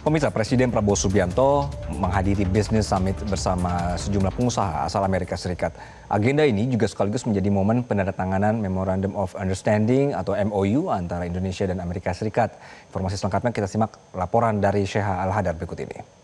Pemirsa, Presiden Prabowo Subianto menghadiri Business Summit bersama sejumlah pengusaha asal Amerika Serikat. Agenda ini juga sekaligus menjadi momen penandatanganan Memorandum of Understanding atau MOU antara Indonesia dan Amerika Serikat. Informasi selengkapnya kita simak laporan dari Sheha Al-Hadar berikut ini.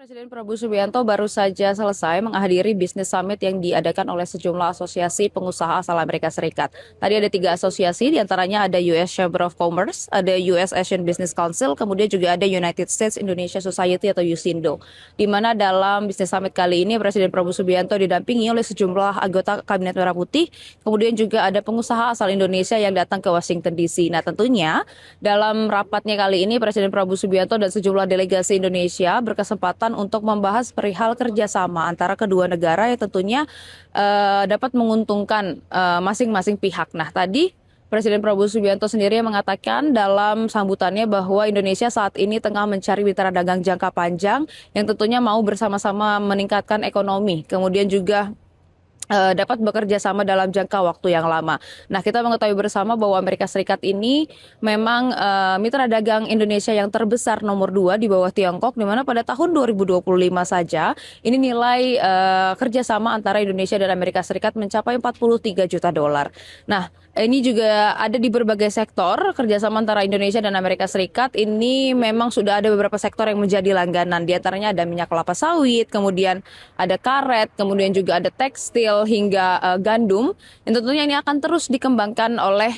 Presiden Prabowo Subianto baru saja selesai menghadiri Business Summit yang diadakan oleh sejumlah asosiasi pengusaha asal Amerika Serikat. Tadi ada 3 asosiasi, diantaranya ada US Chamber of Commerce, ada US Asian Business Council, kemudian juga ada United States Indonesia Society atau USINDO. Di mana dalam Business Summit kali ini Presiden Prabowo Subianto didampingi oleh sejumlah anggota Kabinet Merah Putih, kemudian juga ada pengusaha asal Indonesia yang datang ke Washington DC. Nah tentunya dalam rapatnya kali ini Presiden Prabowo Subianto dan sejumlah delegasi Indonesia berkesempatan untuk membahas perihal kerjasama antara kedua negara yang tentunya dapat menguntungkan masing-masing pihak. Nah, tadi Presiden Prabowo Subianto sendiri mengatakan dalam sambutannya bahwa Indonesia saat ini tengah mencari mitra dagang jangka panjang yang tentunya mau bersama-sama meningkatkan ekonomi, kemudian juga dapat bekerja sama dalam jangka waktu yang lama. Nah, kita mengetahui bersama bahwa Amerika Serikat ini memang mitra dagang Indonesia yang terbesar nomor 2 di bawah Tiongkok, di mana pada tahun 2025 saja ini nilai kerjasama antara Indonesia dan Amerika Serikat mencapai 43 juta dolar. Nah, ini juga ada di berbagai sektor kerjasama antara Indonesia dan Amerika Serikat. Ini memang sudah ada beberapa sektor yang menjadi langganan. Di antaranya ada minyak kelapa sawit, kemudian ada karet, kemudian juga ada tekstil hingga gandum. Dan tentunya ini akan terus dikembangkan oleh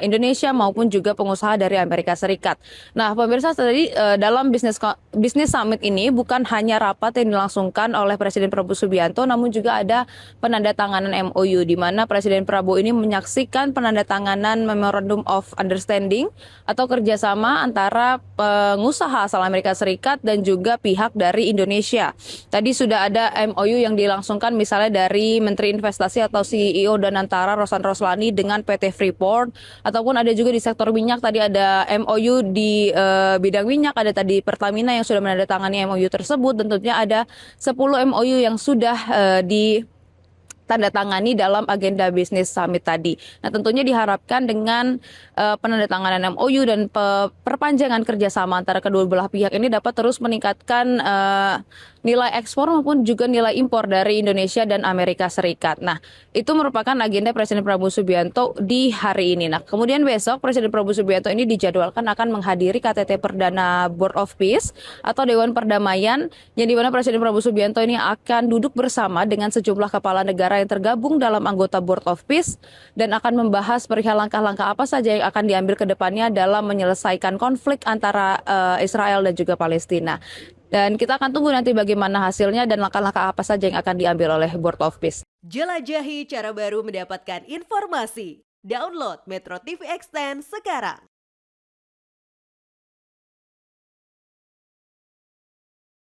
Indonesia maupun juga pengusaha dari Amerika Serikat. Nah, pemirsa, tadi dalam Business Summit ini bukan hanya rapat yang dilangsungkan oleh Presiden Prabowo Subianto, namun juga ada penandatanganan MOU di mana Presiden Prabowo ini menyaksikan penandatanganan Memorandum of Understanding atau kerjasama antara pengusaha asal Amerika Serikat dan juga pihak dari Indonesia. Tadi sudah ada MOU yang dilangsungkan misalnya dari Menteri Investasi atau CEO Danantara Rosan Roslani dengan PT Freeport, ataupun ada juga di sektor minyak, tadi ada MOU di bidang minyak, ada tadi Pertamina yang sudah menandatangani MOU tersebut, dan tentunya ada 10 MOU yang sudah tanda tangani dalam agenda Business Summit tadi. Nah, tentunya diharapkan dengan penandatanganan MOU dan perpanjangan kerjasama antara kedua belah pihak ini dapat terus meningkatkan nilai ekspor maupun juga nilai impor dari Indonesia dan Amerika Serikat. Nah, itu merupakan agenda Presiden Prabowo Subianto di hari ini. Nah, kemudian besok Presiden Prabowo Subianto ini dijadwalkan akan menghadiri KTT Perdana Board of Peace atau Dewan Perdamaian, yang dimana Presiden Prabowo Subianto ini akan duduk bersama dengan sejumlah kepala negara yang tergabung dalam anggota Board of Peace dan akan membahas perihal langkah-langkah apa saja yang akan diambil ke depannya dalam menyelesaikan konflik antara Israel dan juga Palestina. Dan kita akan tunggu nanti bagaimana hasilnya dan langkah-langkah apa saja yang akan diambil oleh Board of Peace. Jelajahi cara baru mendapatkan informasi. Download Metro TV Extend sekarang.